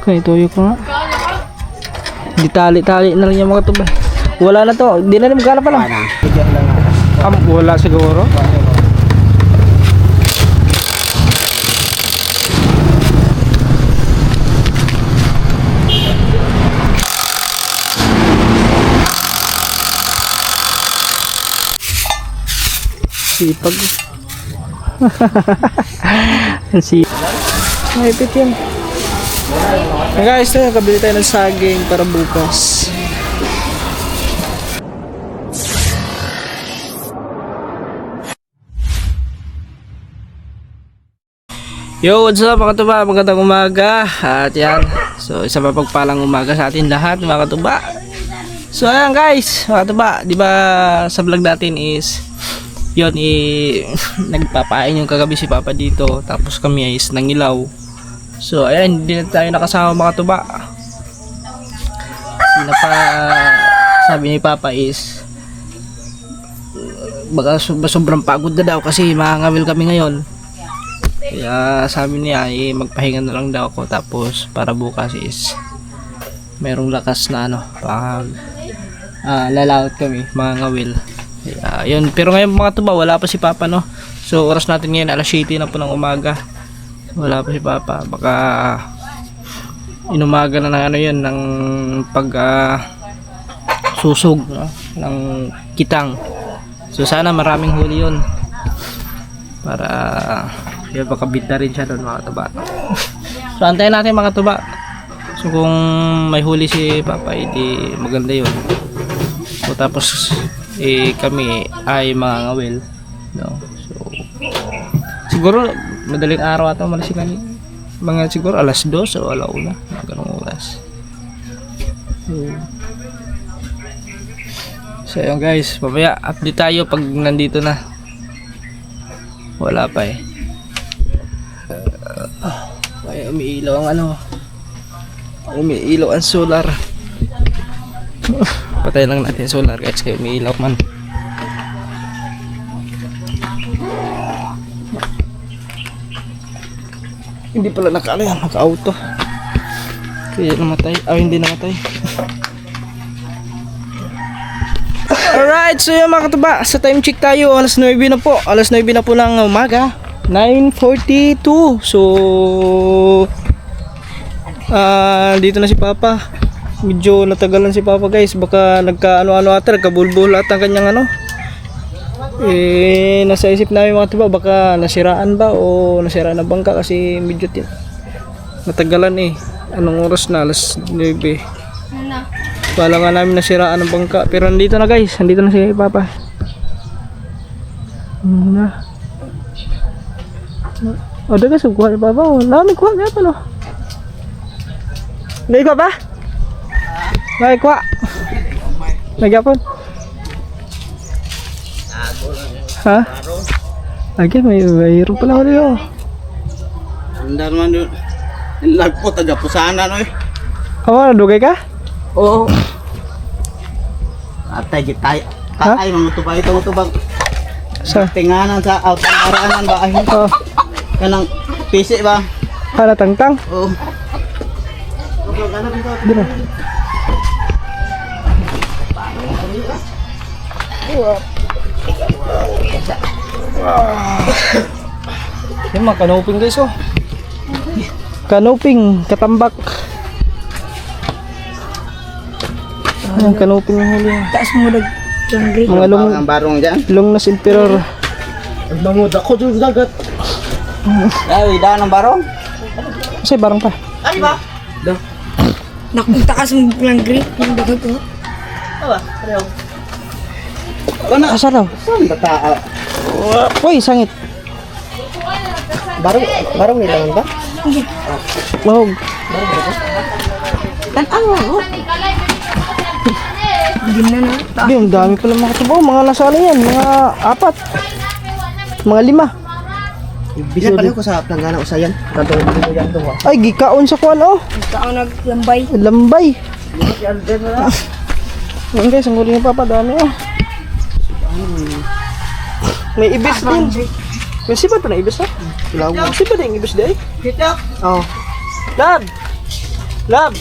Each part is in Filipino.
Okay, tuyo ko nga. Di tali-tali na lang yung mga tubay. Wala na to. Di na rin magkala pala. Wala siguro. Sipag. Ang sipag. Mahipit yan. Hey guys, nakabili tayo ng saging para bukas. Yo, what's up mga katuba? Magandang umaga. At yan, so isa pa pagpalang umaga sa atin lahat mga katuba. So ayan guys, mga katuba, di ba sa vlog natin is yun, nagpapain yung kagabi si Papa dito. Tapos kami is nangilaw. So ayan, hindi na tayo nakasama mga tuba. Sabi ni Papa is baka sobrang pagod na daw kasi mangangawil kami ngayon. Kaya sabi niya magpahinga na lang daw ako. Tapos para bukas is merong lakas na pag lalawat kami mangangawil. Yun, pero ngayon mga tuba wala pa si Papa So oras natin ngayon alas 7 na po ng umaga. Wala pa si Papa. Baka inumaga na ng yun ng pag susog ng kitang. So sana maraming huli yun para yun, baka bita rin siya doon mga tuba. So antayin natin mga tuba. So kung may huli si Papa edi maganda yun. So tapos kami ay mangangawil so siguro madaling araw ata malas kami mga siguro alas 2 o alauna mga ganong oras. So yun guys, mamaya update tayo pag nandito na. Wala pa ay umiilaw ang umiilaw ang solar. Patay lang natin solar guys kaya umiilaw man. Hindi pala naka-auto. Kaya namatay. Hindi namatay. Alright, so yung mga katuba, sa time check tayo, alas 9 na po. Alas 9 na po ng umaga. 9:42. So dito na si Papa. Medyo natagalan si Papa guys. Baka nagka-ano ata, nagkabulbul at ang kanyang nasa isip namin mga tuba baka nasiraan ba o nasiraan na bangka kasi medyo natagalan anong oras na alas 9. Wala nga namin nasiraan ng bangka pero nandito na guys, nandito na si Papa. Daga sugwa ni Papa. Wala may kuha nga pa May kuha ba? May kuha. Nagyapon. Ha? Lagi mayroon pala huli Andar man yun. Lagpo taga pusana nadugay ka? Oo. Atay gitay. Ay mamutubay ito utubag. Sa tinganan sa autaraanan ba ay. Kanang pisi ba? Para tangtang? Oo. Dito. Yung mga kanoping guys kanoping, katambak. Ayan, kanoping yung huli. Taas mo mga Ang barong dyan. Longnas Emperor. Nangod ako dyan sa dagat. Ay, daan ng barong? Kasi barang pa. Ay ba? Nakunta ka sa mga grip ng dagat Aba, pareho. Ano? Asa daw? Saan ba taa? Uy, sangit. Barong nilangan ba? Mahog. Tan-ang mo. Hindi na Di, ang dami pala mga katubaw. Mga nasa yan, mga 4. Mga 5. Bilang pala ko sa planggana usayan. Kantong mo yan doon. Ay, gikaon sa kuwan Ikaw naglambay. Lambay. Yan guys, ang huli ni Papa, dami May ibis din. May sipa pa na ibis May sipa na yung ibis din. Kita. Oh. Dad! Lab!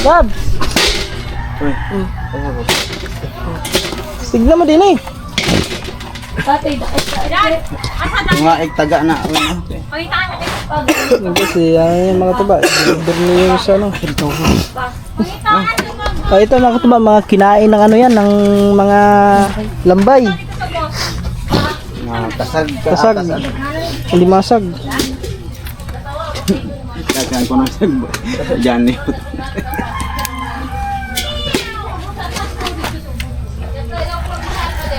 Lab! Tignan mo din eh. Tatay, Mga igtaga na. Kasi yung mga tuba, deliver niyo yung sa ano. Ito mga tuba, mga kinain ng ano yan, ng mga lambay. Mga kasag. Kasag. Hindi masag. Kakain ko ng sag. Diyan eh.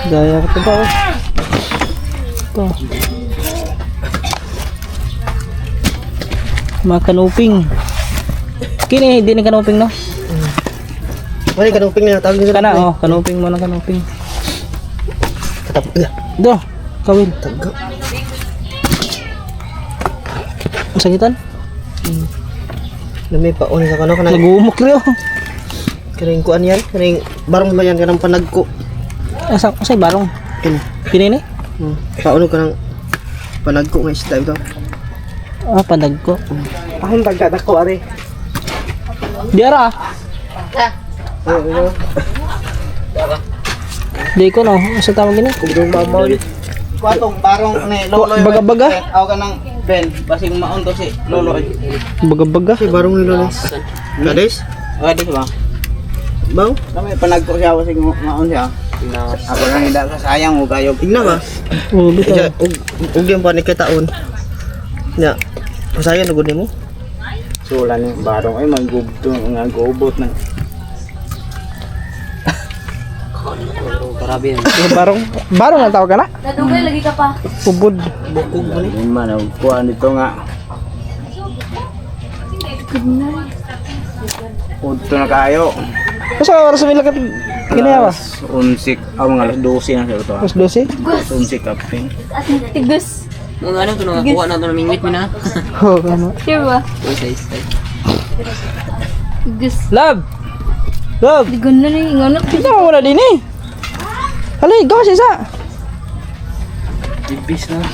Daya ka tuba oh. Ito. Mga kanuping. Kini, hindi na kanuping no? Wala kanuping na tawag nila. Kana oh, kanuping mo na kanuping. Katapos. Do, kawin. Taga. Masakitan? Lamay pa sa kano kanang Nagumok rin oh. kaning kuan yan, kaning barong ba yan kanang panagko. Asay barong. Kini ni? Paano ka ng panagko nga isda ito? Ah, pandag ko. Ahon tagkadako are. Diara. Di ko no, sa tawag gini. Kung mamaw yun. Kuatong barong ni lolo. Baga-baga? Aw ka ng ben, basing maon to si lolo. Baga-baga. Si barong ni lolo. Kades? Kades ba? Baw? Kami panagko siya basing maon siya. Ako lang hindi ka sayang o kayo. Tigna ba? Oh, bitaw. Ug yung panikitaon. Ya. Masaya nugod nimo? Sulan yung barong ay magubto nga gubot na. Eh, barong ang tawag ka na? nadugay lagi ka pa. Pubod. Bukog mo ni. Man, kuha nito nga. Udto na kayo. Kasi oras sa milakat ginawa. Unsik, nga alas 12 na siya ito. Mas 12? Unsik kaping. Tigus. Mga ano ito, nakakuha na ito ng mingwit mo na. Oh, ano? Sure ba? Size. Tigus. Love! Love! Di ganda na yung anak. Kita mo muna din eh. Halay, gawas isa. Ibis na.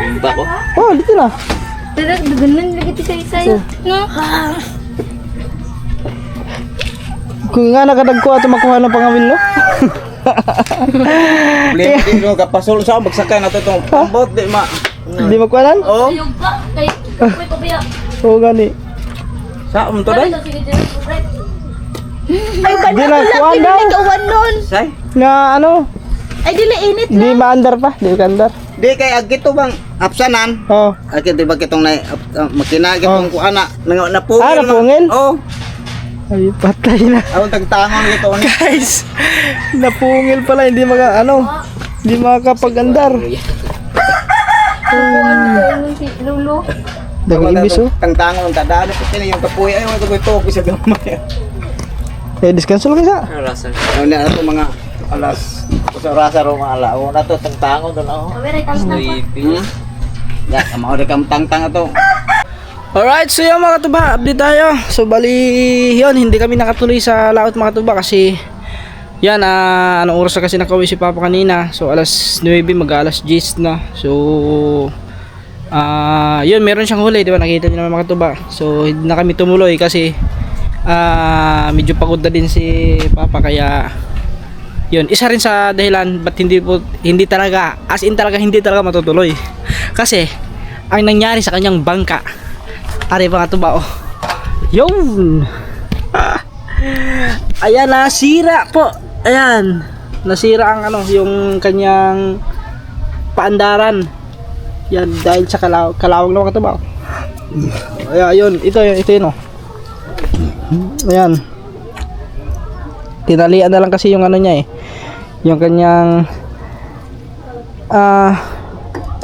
Bimba ko. Oh, dito na. Pero di ganda na lagi isa-isa yun. No? Kung nga nakadagko ato makuha ng pangawin no? Problema din yung kapasol sa magsakay na ito itong pambot, di ma. Hindi makuhanan? Oh, Ayog pa. Kay, may pabiya. Oo gani. sa to day? Hindi na kuhaan daw. Say? Nga ano? Ay, dili init. Hindi maandar pa. Hindi ka andar. Di kay agito bang apsanan? Oh. Agit di ba kitong na makinagi pang kuana napungil. Ah, napungil? Oh, Ay, patay na. awon tagtangon gito ni. Guys, napungil pala. Hindi hindi makakapag-andar. Si Lulu. Dagang ibis oh. Tangtangon tadaan ko kini yung kapuy ay mo to ko sa gamay. Eh, discansol ka sa. Rasa. Ano na ako mga alas sa rasa ro mga alaw na to tangtangon doon ako. Pabira, tama na. Ibis. Ya, mao de kam tangtang ato. Alright, so yun mga tuba, update tayo. So bali, yun, hindi kami nakatuloy sa laot mga tuba kasi yan, anong oras na kasi nakauwi si Papa kanina. So alas 9, mag-alas 10 na. So yun, meron siyang huli, di ba? Nakita niyo naman mga tuba. So hindi na kami tumuloy kasi medyo pagod na din si Papa, kaya yun, isa rin sa dahilan ba't hindi talaga, as in talaga hindi talaga matutuloy. Kasi ang nangyari sa kanyang bangka, ari mga tuba oh. Yun. Ayan, nasira po. Ayan. Nasira ang ano, yung kanyang paandaran. Yan dahil sa kalawang na mga tuba oh. Ayan, ayun, ito yun oh. Ayan. Tinalian na lang kasi yung ano niya eh. Yung kanyang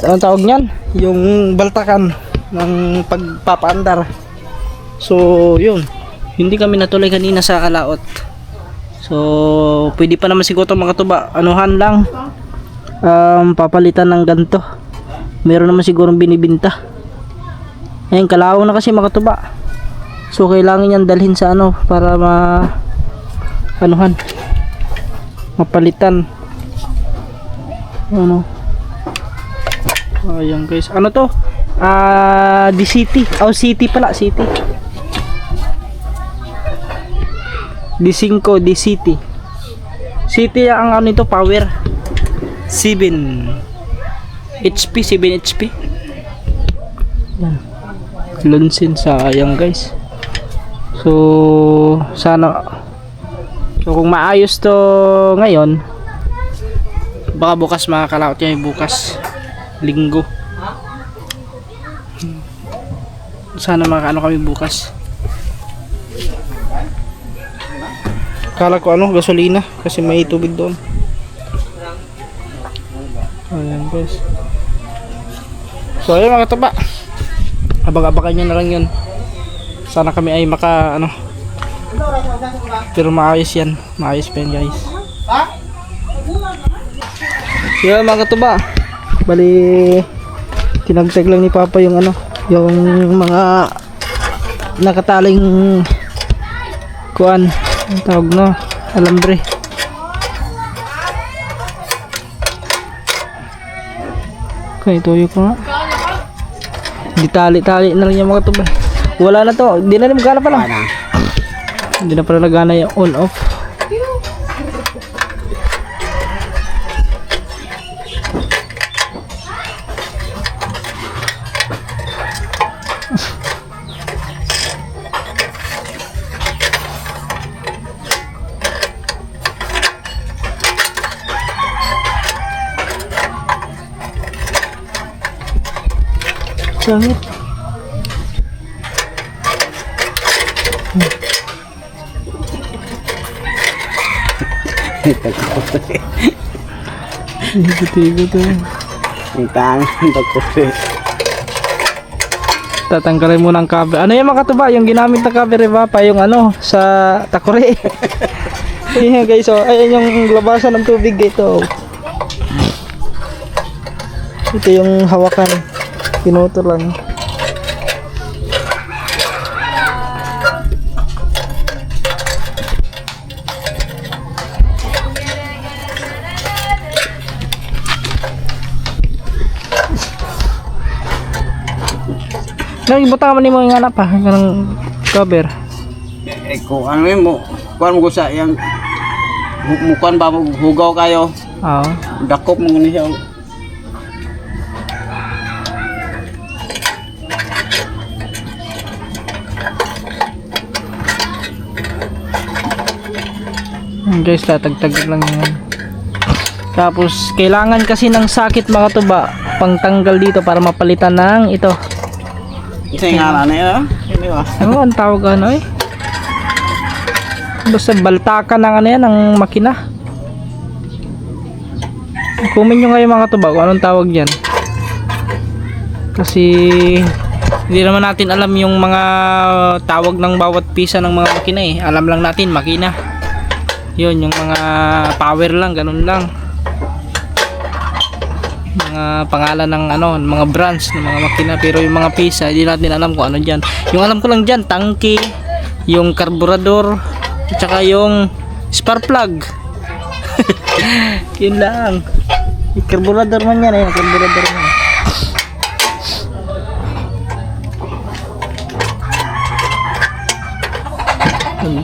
anong tawag niyan? Yung baltakan ng pagpapaandar. So yun, hindi kami natuloy kanina sa kalaot. So pwede pa naman siguro mga tuba, anuhan lang, papalitan ng ganto. Meron naman siguro binibinta. Ayun, kalawang na kasi mga tuba. So kailangan yan dalhin sa ano para mapalitan. Ano? Ayan guys, ano to? Di City. Oh, City pala, City. Di 5, Di City. City ang ano nito, power. 7 HP, 7 HP. Yan. Lunsin, sayang guys. So, sana. So, kung maayos to ngayon, baka bukas makakalaot yan bukas. Linggo. Sana makakaano kami bukas. Kala ko ano, gasolina kasi may tubig doon. Ayan guys. So ayun mga taba. Abang-abangan nyo na lang yun. Sana kami ay maka ano. Pero maayos yan. Maayos pa yan guys. Yun mga taba. Bali tinagtag lang ni Papa yung ano, yung mga nakataling kuan, ang tawag no, alambre. Kaya tuyo ko nga. Di tali-tali na lang yung mga tuba. Wala na to, hindi na magana pala. Hindi na pala nagana yung on off. Sangit. Ikot-ikot eh. Ang tangan pagkusi. Tatanggalin mo ng cover. Ano yung mga katuba? Yung ginamit na cover ba? Pa yung ano sa takore. Ayan guys, so ayan yung labasan ng tubig ito. Ito yung hawakan. Pinuto lang. Nagibutang man mo yung anak pa, ng cover. Kung ano yun mo, kuhan mo sa yung mukuhan ba hugaw kayo, Oo. dakop mo nga siya. Guys, tatagtag lang yan. Tapos, kailangan kasi ng sakit mga tuba, pangtanggal dito para mapalitan ng ito. Isa yung nga na yun, hindi ba? Ano ang tawag ano eh? Basta baltakan ng ano yan, ng makina. Comment nyo ngayon mga tuba kung anong tawag yan. Kasi hindi naman natin alam yung mga tawag ng bawat pisa ng mga makina eh. Alam lang natin makina. Yun, yung mga power lang, ganun lang. Mga pangalan ng ano, mga brands ng mga makina, pero yung mga pisa hindi natin alam kung ano diyan. Yung alam ko lang diyan, tangke, yung karburador, at saka yung spark plug. Yun lang. Yung karburador man yan eh, karburador man.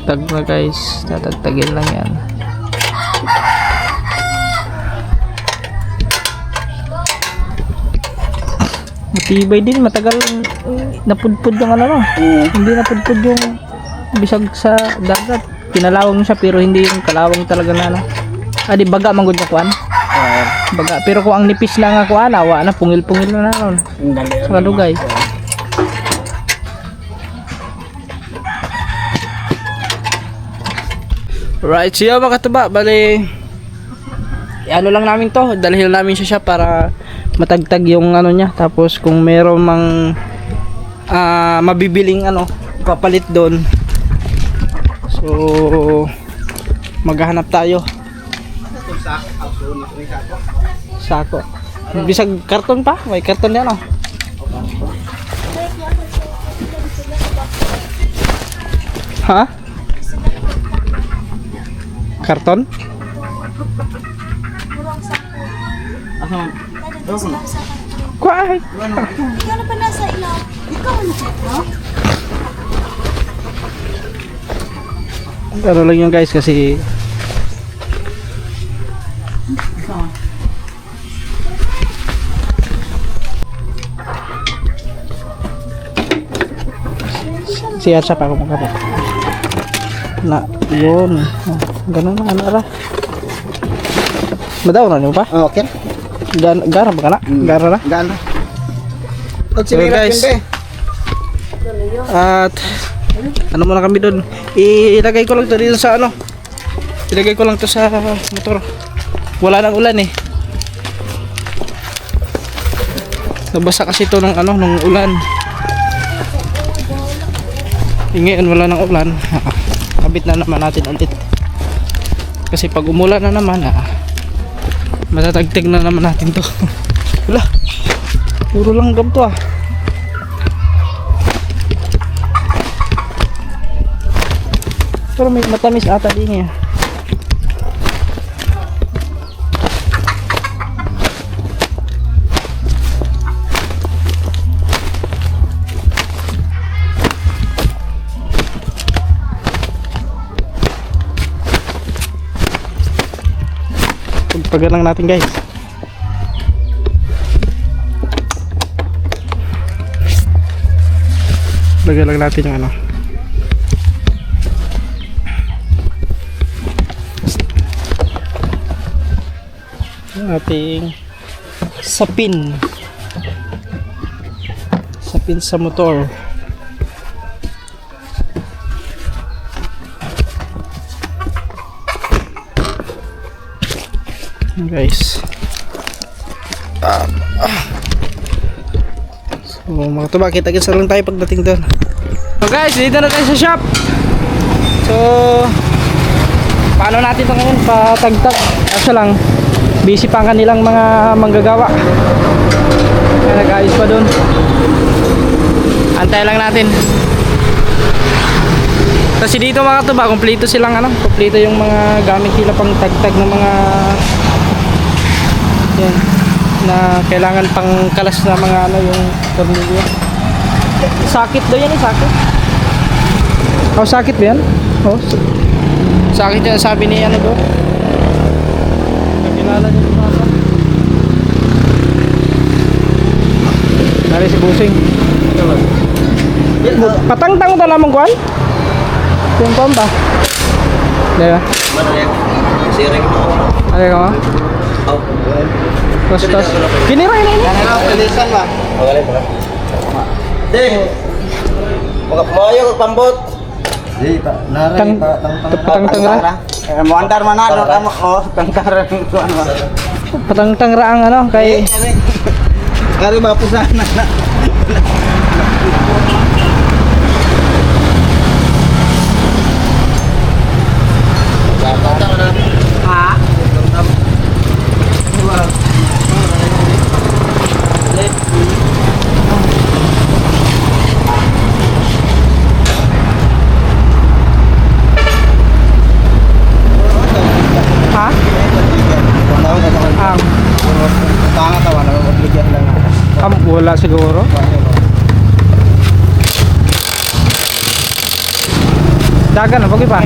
Tagtag na guys, tatagtagin lang yan. Matibay din, matagal napudpud yung ano no. Hindi napudpud yung bisag sa dagat. Pinalawang siya pero hindi yung kalawang talaga na ano. Di baga manggod niya kuan. Baga, pero kung ang nipis lang ako awa na pungil-pungil na ron. Sa kalugay. Right, so yun mga katuba, bali ano lang namin to, dalhin namin siya para matagtag yung ano niya, tapos kung meron mang mabibiling ano, papalit doon, so maghahanap tayo. Sako. Bisag karton pa, may karton yan oh. Ha? Karton? Kuhay. Ikaw na pa nasa ilaw. Ikaw na no? Ano lang yun guys kasi siya pa ako magkabit na yun. Ganun na ano ra madaw na niyo pa Okay. gara ba ka na gara na Gana. So, guys. At ano muna kami doon, ilagay ko lang to dito sa ano, ilagay ko lang to sa motor. Wala nang ulan eh, nabasa kasi to ng ano, nung ulan. Ngayon wala nang ulan, kabit na naman natin ulit. Kasi pag umulan na naman, matatagtig na naman natin to. Wala, puro langgam to Pero may matamis ata din eh. Pagpagan lang natin guys. Lagyan lang natin yung ano. Ating sapin sa motor. Guys, so mga tuba, kita-kita lang tayo pagdating doon. So guys, dito na tayo sa shop. So paano natin ito ngayon, patagtag kasi lang busy pa ang kanilang mga manggagawa, kaya nag-ayos pa doon. Antay lang natin. Kasi dito mga tuba, kompleto silang ano, kompleto yung mga gamit nila pang tagtag ng mga yan, na kailangan pang kalas na mga ano, yung tornilyo. Sakit daw yan eh, sakit. Oh, sakit ba yan? Oh, sakit yan sabi ni ano doon. Kilala niyo mga pa. Nari si Busing. Patang-tang ta namang kuan? Yung kuan ba? Daya. Mana ya? Siring mo. Ano ka ma? Oh. Tos. Kinira ini. Pilisan ba? Magaling ba? Ding. Mga pumayo kag pambot. Di pa naray patang-tang ra. Mo antar mana no kamo oh tangkaran kuan ba. Patang-tang ra ang ano kay Kari ba pusana na. Ha? ha? Tanga tawa na obligyan lang. Wala siguro. Dagan na, pagi pa.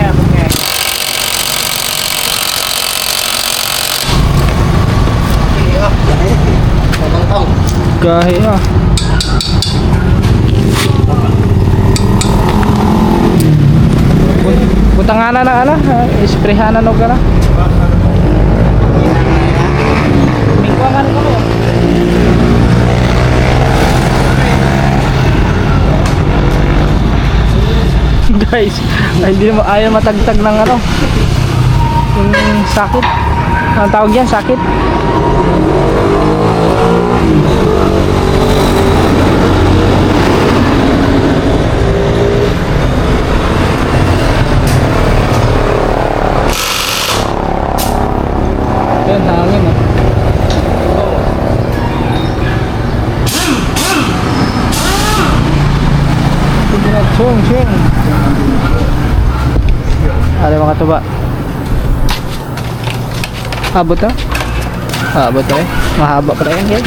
Gahi Butanganan na ano, isprehanan o ka na. Mingwangan ko mo. Guys, hindi mo ayaw matagtag ng ano, yung sakit. Ang tawag yan, sakit. Yan, hangin ah. Chung. Ada mga tuba. Abot na? Abot na eh. Mahaba pa rin yan.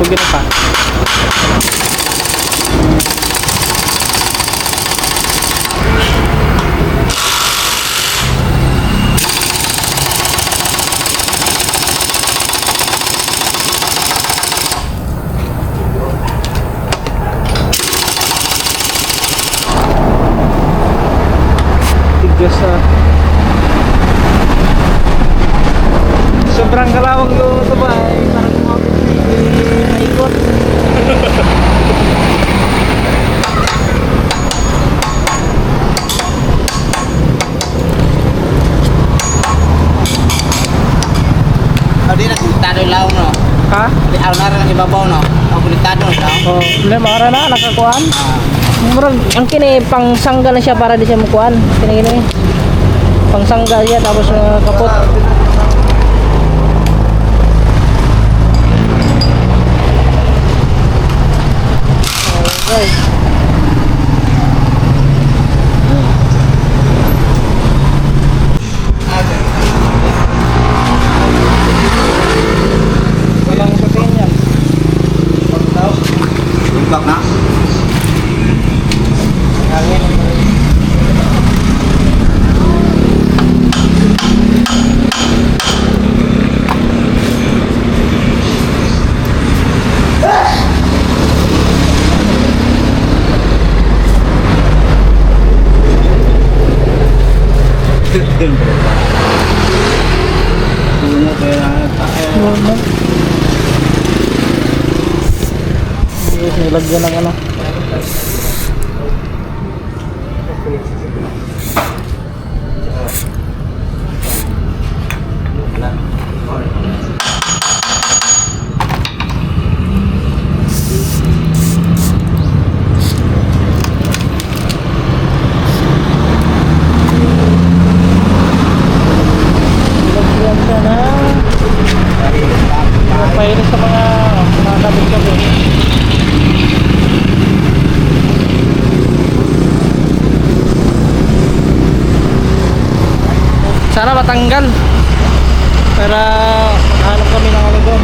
Huwag na pa. Tigas sobrang kalawang yung ito ba ay parang kumapit naikot. Hindi na kuliktado yung laong, no? Ha? Hindi, araw na rin ang ibabaw, no? Ang kuliktado, no? Oh, mara na nakakuan. Murag ang kini pang sangga na siya para di siya mukuan. Kini pang sangga siya tapos kapot. Okay. Walang protein yan. Imbak na. Nilagyan ng ano. Nilagyan siya na pahirin sa mga kabit-kabit. Sana matanggal para hanap kami ng ano doon.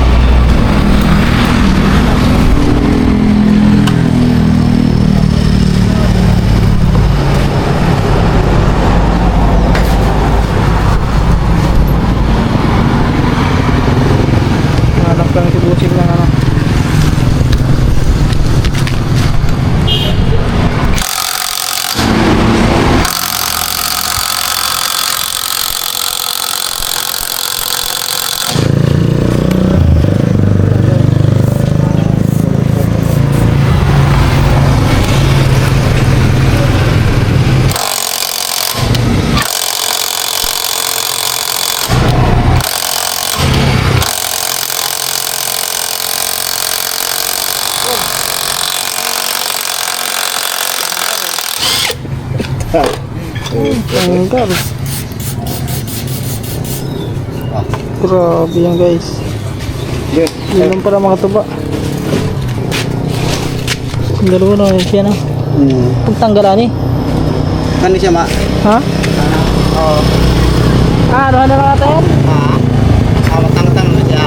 Hanap kami si Busing ng ano. Tanggal. Grabe yan guys. Yun lang pala mga tuba. Ang dalawa na yun siya na. Pagtanggalan eh. Kan siya, ma? Ha? Oo. Ano na natin? Matang-tang na siya.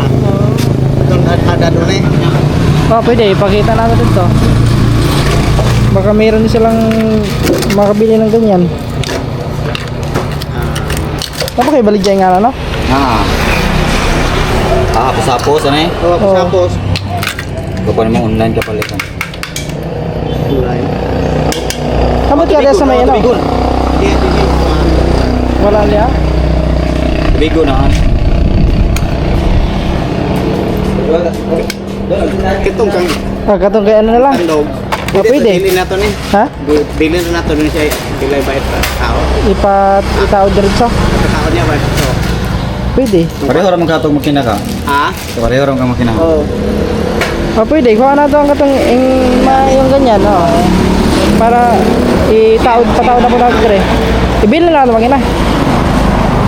Doon ada doon eh. Pwede, ipakita natin dito. Baka mayroon silang makabili ng ganyan. Tapos kayo balik dyan nga ano? Hapos-hapos, ano eh? Oo, tapos. Kukunin mo online kapalitan. Kamot ka dyan sa may ano? Bigon. Wala niya? Bigo na kan. Kitong kang Katong kaya ano na lang? tandog. Pwede. Dili na to ni. Ha? Dili na to ni siya. Dili ba ito? Tao. Itaod diretso? Tao niya ba? So, Pwede. Pareho ram katong makina ka. ha? Pareho ram ka makina. Oo. Pwede. Kuha na ito ang katong yung ganyan, no? Para pataod na po natin dire. Ibilin na ito, magina.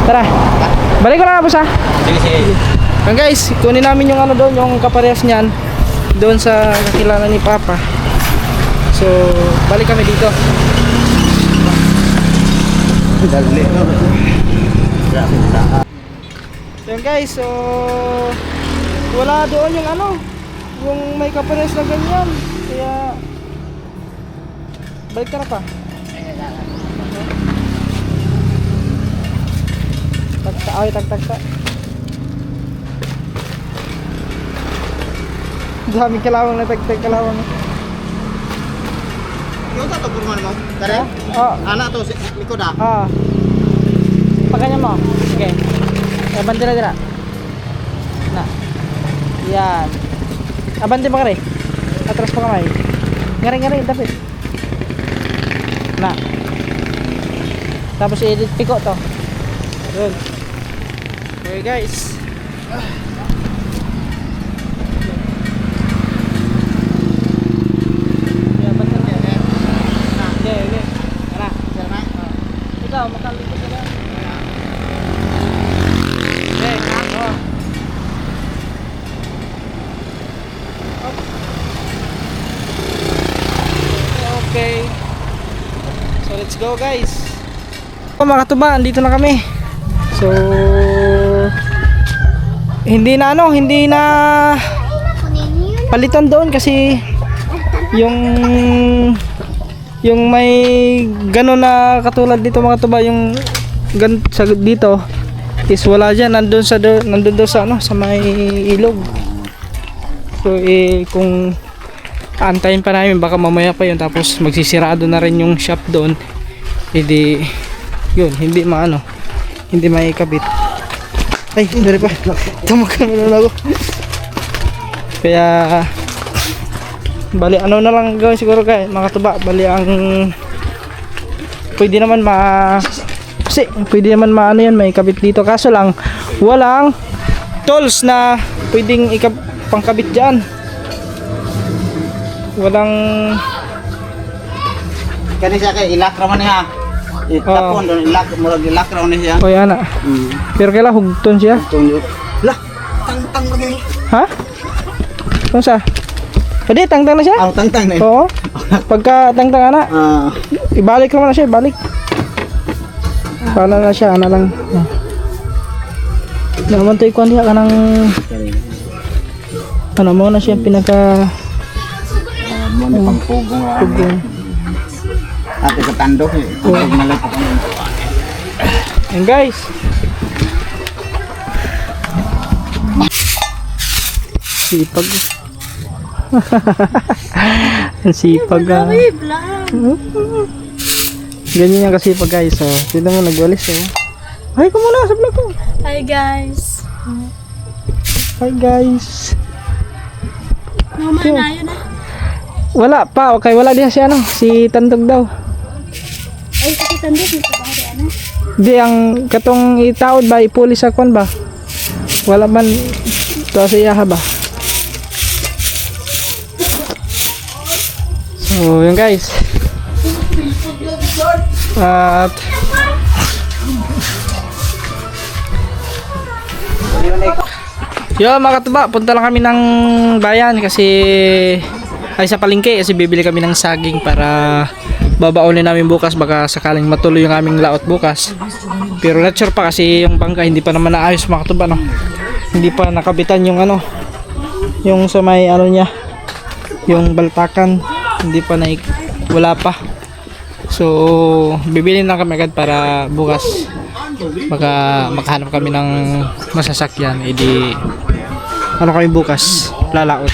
Tara. Balik ko na po sa. Sige, sige. Guys, kunin namin yung ano doon, yung kaparehas niyan doon sa kakilala ni Papa. So, balik kami dito. Dali. So yun guys, so wala doon yung ano, yung may kapares na ganyan. Kaya balik ka na pa. Tagta, ay tagtagta. Daming kalawang na tagtag kalawang. Yung sa tugol mo mo? Kare? Oh, Anak to, likod ah. ah. Pagkanya mo. Okay. Abante na dira. Na. Yan. Abante pa kare. Atras pa kamay. Ngari-ngari dapat. Na. Tapos i-edit piko to. Yun. Okay guys. Yeah, basta na. Okay. Tara. Ikaw, makalikot ka lang. Okay, oh. Okay. So let's go guys. Mga katuba, andito na kami. So hindi na palitan doon kasi yung may gano'n na katulad dito mga tuba, yung sa dito is wala dyan, nandun doon sa ano, sa may ilog. So kung aantayin pa namin baka mamaya pa yun, tapos magsisirado na rin yung shop doon, hindi yun, hindi maikabit. Ay, hindi pa. Tamakan mo na ako. Kaya bali ano na lang gawin siguro guys, mga tuba, bali ang pwede naman ano yan, may kabit dito, kaso lang walang tools na pwedeng pangkabit dyan. Walang Kani siya kay ilak raman niya. Itapon doon ilak raman niya. o yan na. Pero kailangan hugton siya. Tunjuk. Lah, tang lagi. Ha? Kung sa? Pwede, tangtang na siya? Tang na. Oo. Pagka tangtang na, ibalik naman na siya, ibalik. Paano na siya, ano lang. Naman to ikon diya ka ng ano mo na siya pinaka mo na pangpugong ra. pugong. Ate ka tandok eh. Pag malapit mo. And guys, sipag. Ang sipag ah. Ganyan yung kasipag guys. So, dito mo nagwalis oh. Hi ka muna sa vlog ko. Hi guys. Hi guys. Mama na yun ah. Wala pa, okay, wala diha si ano, si Tandog daw. Ay, kasi tanda dito ba kaya ano? Di ang katong itaod ba ipuli sa kwan ba? Wala man to siya ba? So, yun guys. At yo mga katuba, punta lang kami ng bayan kasi ay sa palengke kasi bibili kami ng saging para babaonin namin bukas, baka sakaling matuloy yung aming laot bukas. Pero not sure pa kasi yung bangka hindi pa naman naayos mga katuba, no? Hindi pa nakabitan yung ano, yung sa may ano niya, yung baltakan, hindi pa wala pa. So bibili na kami agad para bukas baka makahanap kami ng masasakyan, edi ano kami bukas lalaot.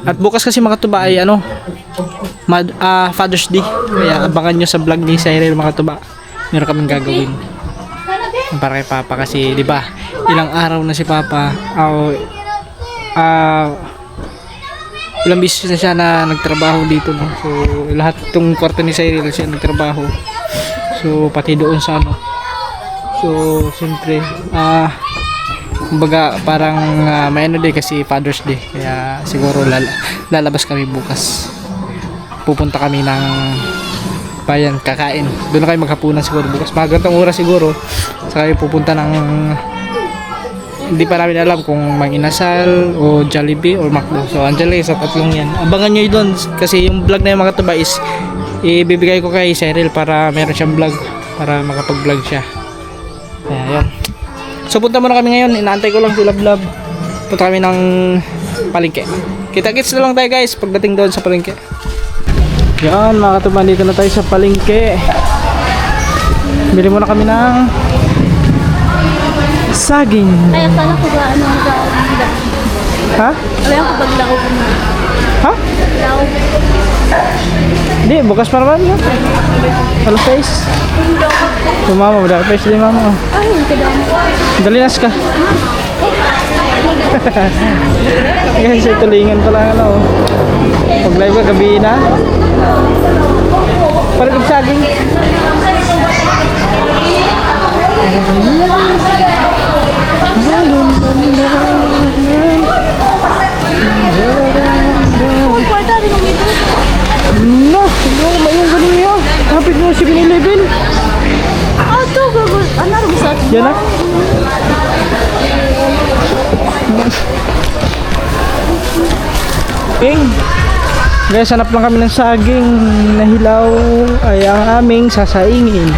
At bukas kasi mga tuba ay ano, Father's Day, kaya abangan nyo sa vlog ni Cyril mga tuba, meron kaming gagawin para kay Papa kasi di ba ilang araw na si Papa ilang beses na siya na nagtrabaho dito, no? So lahat itong kwarto ni Cyril siya nagtrabaho, so pati doon sa ano, so siyempre kumbaga parang may ano din kasi Father's Day, kaya siguro lalabas kami bukas, pupunta kami ng bayan, kakain doon na kayo maghapunan siguro bukas mga gantong oras siguro, saka kayo pupunta ng hindi pa namin alam kung Manginasal o Jollibee or McDo. So andyan lang sa tatlong yan, abangan nyo doon kasi yung vlog na yung mga tuba is ibibigay ko kay Cyril para meron siyang vlog, para makapag vlog siya. Kaya yun. So punta muna kami ngayon, inaantay ko lang sila vlog punta kami ng palengke. Kita-kits na lang tayo guys pagdating doon sa palengke. Yan mga katuban, dito na tayo sa palengke. Bili muna kami ng saging. Ay, akala ko ba ano Ha? Kaya ko paglaog mo. Ha? Laog. Hindi, bukas pa naman yun. Alas 6. Mama, wala pa sila mama. Ay, ang kadami. Dalinas ka. Guys, tulingan pa lang ano. Pag live ka gabi na. Parang saging. Ang kwarta rin ng ito. No, mayroon ganun yun. Kapit mo 7-Eleven. Ah, ito. Ano rin sa atin? Yan na. Guys, hanap lang kami ng saging na hilaw ay ang aming sasaingin.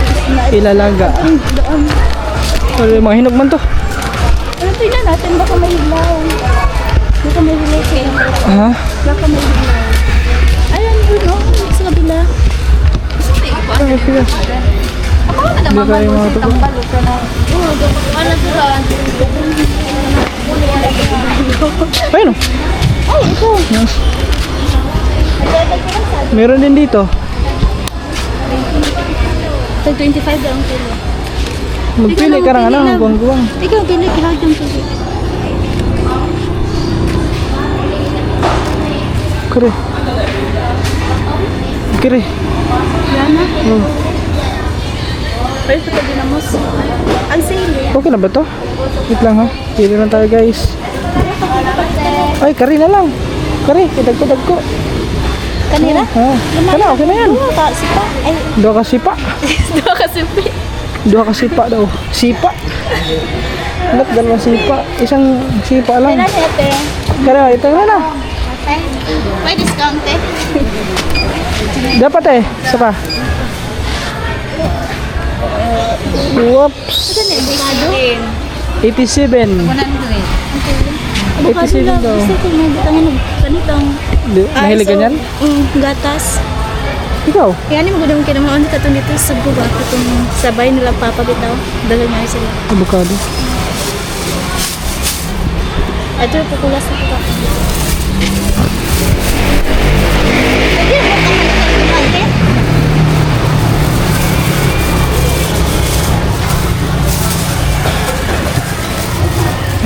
Ilalaga. Wala, mga hinog man to. Ano tingnan natin? Baka may hilaw. Baka may hilaw siya. Ha? Baka may hilaw. Ayan, yun o. Sa kabila. Ay, pila. Ako na Hindi tayo mga tubo. Tambalo ka na. Oo, ano ito lang? Ayun o. Ay, ito. Meron din dito. Tag 25 daw ang kilo. Magpili ka lang ano, guwang-guwang. Ikaw, pili kilo yung pili. Kere. Kere. Yan na. Pero ito pwede na mo. Ang sale. Okay na ba to? Wait lang ha. Pili lang tayo guys. Ay, kari na lang. Kari, idag ko. Kanina? Ha. Kana, okay na yan. Oo, sipa. Ay, Dua ka sipa. dua ka sipi. Dua ka sipa daw. Sipa. Ba't dalawang sipa? Isang sipa lang. Kailan ate? Kaya, ito na na. Okay. May discount eh. Dapat eh. Isa pa. Whoops. Avocado? 87. 87 lang. daw. Gusto ko nga gitangin ng ganitong. Mahilig ka niyan? Gatas. Ikaw? Yan yung magandang kinamaan ka itong dito sa buba. Itong sabay nila papabitaw. Dala nga sila. Avocado. Ito yung pukulas na ito.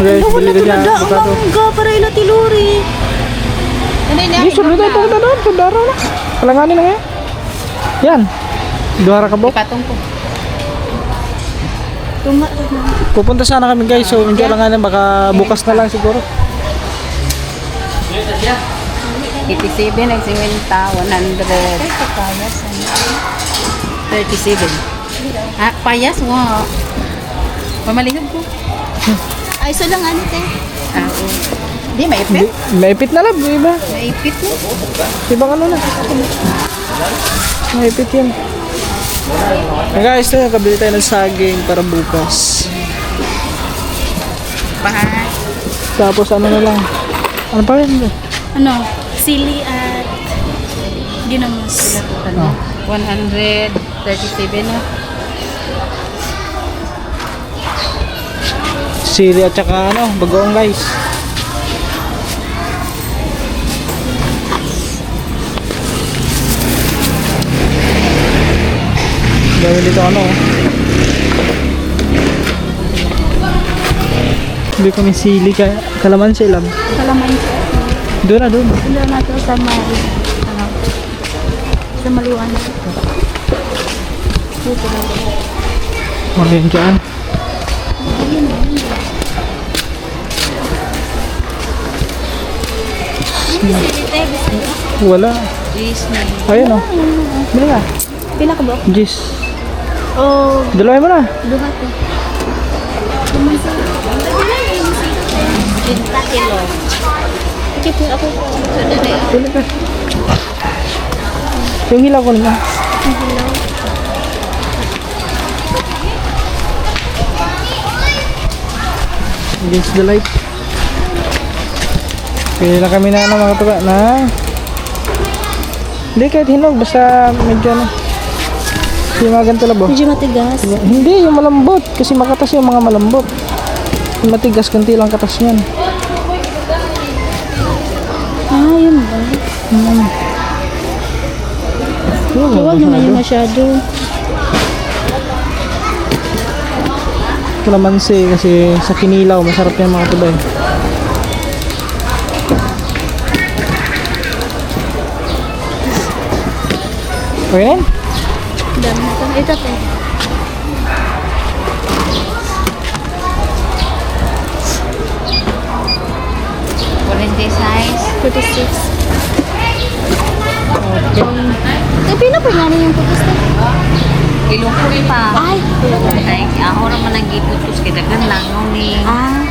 Guys, bili na niya. Ang Avocado. mangga para ila tiluri. Hindi, sunod na ito. Sundaro na. Palanganin na nga. Yan. Duhara ka bok. Patong ko. Tunga. Pupunta sana kami guys. So, enjoy lang nga baka bukas na lang siguro. 87 nagsimenta 100 37 ah payas mo pamalihog ko Ay, so lang ano te. ah di maipit Maipit na lang. Iba. maipit mo Ibang ano na. Maipit yan. Guys, kabili tayo ng saging para bukas. pahay Tapos ano na lang. Ano pa yun? Ano? Sili at ginamos. 137 na Sili at saka ano, bagoong guys. Dahil dito ano. Hindi kami sili ka kalamansi lang. Kalamansi. Doon na doon. Doon na ito sa ano, sa maliwan. Dito na. Ayan dyan. Sili te. Wala. is na Ayun o. Bili nga. Pila ka ba? Jis. Oh, Dalawa mo na. duha te. Kumansa. Kinta kilo Ikip mo ako. Bili ka. Yung hilaw ko na. Ang hilaw. Against the light. Pili na kami na mga tuba na hindi kahit hinog, basta medyo ano. Hindi mga ganito labo. Medyo matigas. Hindi, yung malambot. Kasi makatas yung mga malambot. Yung matigas, kunti lang katas yan. Ah, yun ba? Huwag naman yung masyado. Kalamansi kasi sa kinilaw, masarap yan mga tuba. Okay na? Dami na ito. Ito po. Current size. 46. Okay. Pino po nga yung 46? Ilungkuri pa. Ay. Ay, ako naman ang giputos kita gan lang nung ni. Ah.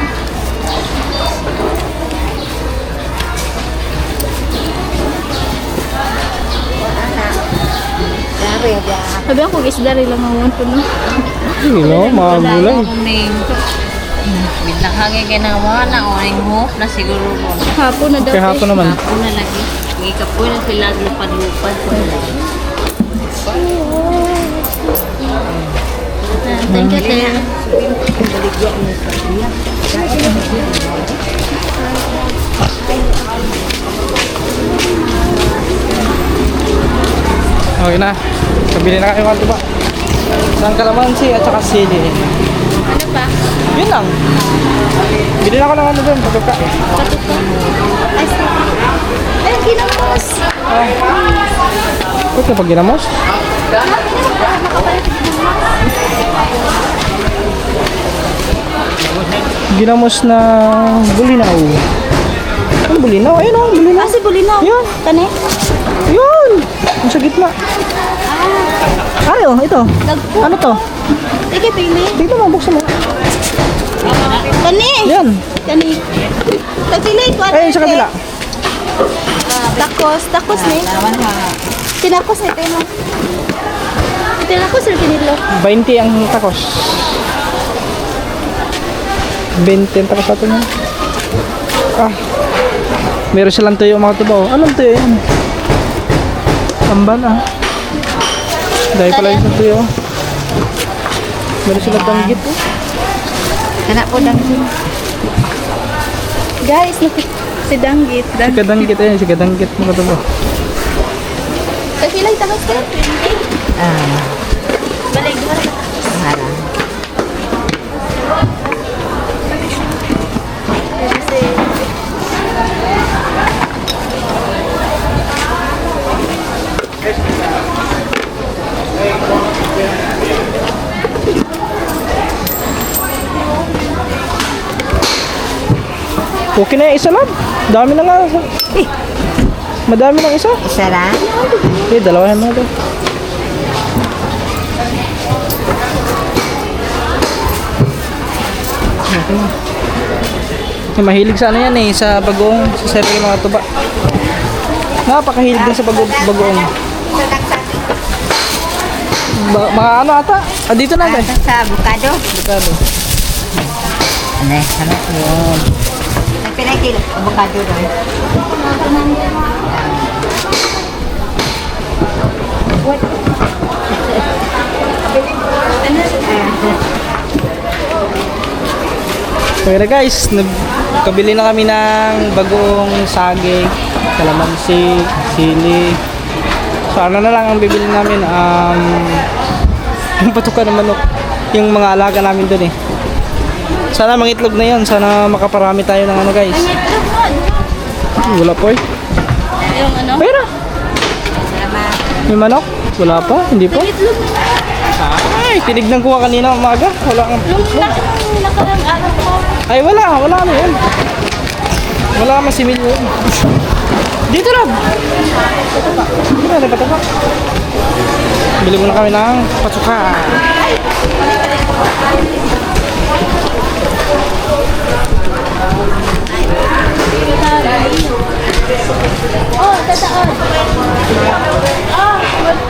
Sabi ako, isda rin lang ang po, no? Hindi no, mga gulay. Nung ni. Bintang hangin ginawa na o ang hope na siguro ron. Hapon na daw. Kaya hapon naman. Ako na lagi. Ikapoy na sila lupad-lupad ko na lang. Thank you, Ate. Okay na. Kabili na kayo mga tuba. Isang kalamansi at saka sili. Ano pa? Yun lang. Bili na ako ng ano doon, pagkaka. Patuto. Ay, ay, ginamos. Ito pag ginamos. Ginamos na bulinaw. Ano bulinaw? Ayun o, bulinaw. Ah, si Bulinaw. Yun. Kani? Yun! Yung sa gitna. Ay, oh, ito. Dagpo. Ano to? Sige, pili. Dito mo, buksan mo. Kani? Yan. Kani. Pagpili ko. Ay, sa kabila. Takos. Takos ni. Tinakos ni. Tinakos ni kinilo. 20 ang takos. 20 ang takos natin yan. Ah. Meron silang tuyo mga tubaw. Anong tuyo yan? Tamban ah. Dahil pala yung tuyo. Meron silang tanggit oh. Kana po dang Guys, si Danggit. Si kadanggit eh. Si kadanggit mga tubaw. Pagpili takos ka. Balik. harang. Okay na yung isa lang. Dami na nga. Eh. Madami ng isa. Isa lang? Eh, dalawahan mo ito. Mahilig sa ano yan eh, sa bagoong, sa sepe yung mga tuba. Napakahilig din sa bagoong. Mga ano ata? Ah, dito na guys. Sa avocado. Avocado. Ano eh, sarap yun. Nagpilay kilo, avocado doon. Okay na guys, nagkabili na kami ng bagoong saging, kalamansi, sili. So ano na lang ang bibili namin, yung patuka ng manok, yung mga alaga namin dun eh. Sana mangitlog na yun, sana makaparami tayo ng ano guys. Wala po eh. Yung ano? Pera! May manok? Wala pa? Hindi pa? Itlog Ay, tinignan ko nga kanina umaga. Wala kang... Nung nakarang araw ko. Ay, wala na yun. Wala ka masimil yun. Dito lang. Dito na, pataka. Bili muna kami ng patsuka. Oh, tataon. Oh,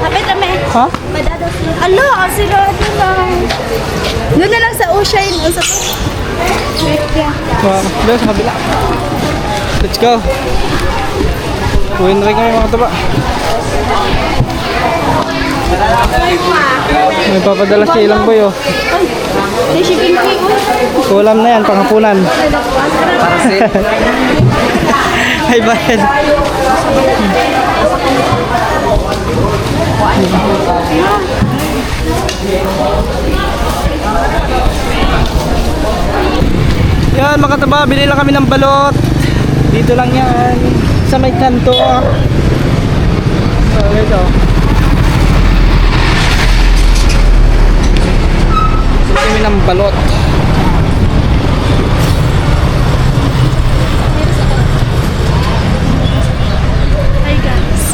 hapit na may. Ha? Madado sila. Alo, sila lang. Doon na lang sa ocean. O sa... Doon sa kabila. Let's go. Uwin na rin kami mga tuba. May papadala si ilang boy oh. May shipping fee ko. Kulam na yan, panghapunan. Ay bayad. Yan mga taba, bili lang kami ng balot. Dito lang yan. Sa may kanto. So ito. Bili kami ng balot. Hi guys.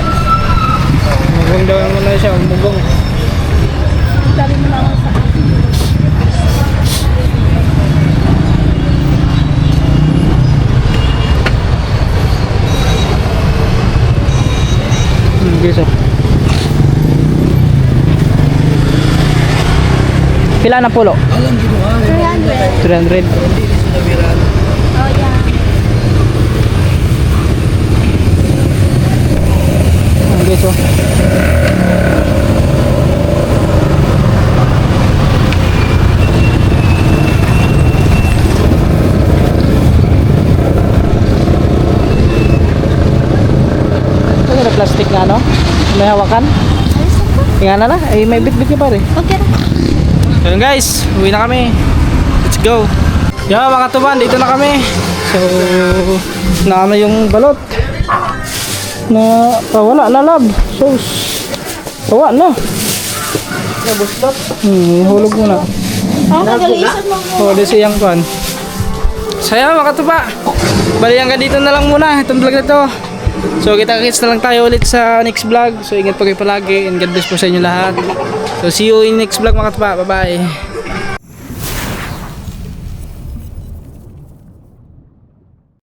Mugong daw mo na siya, mugong. Dali mo na ako sa Guys, oh. Pila na pulo? 300. 300. Oh yeah. Guys, oh. Ito na plastic na ano? May hawakan? Tingnan na ay may bit-bit niya pare. Okay na. So yun guys, uwi na kami. Let's go. Yan mga tuban, dito na kami. So, naano yung balot. Na, wala na lab. So, wala na. Hulog mo na. Ang kagalisan mo. Oh, di siyang pan. Saya mga tuba. Bali hanggang dito na lang muna itong vlog na to. So kita-kits na lang tayo ulit sa next vlog. So ingat po kayo palagi and God bless po sa inyo lahat. So see you in next vlog mga tuba. Bye bye.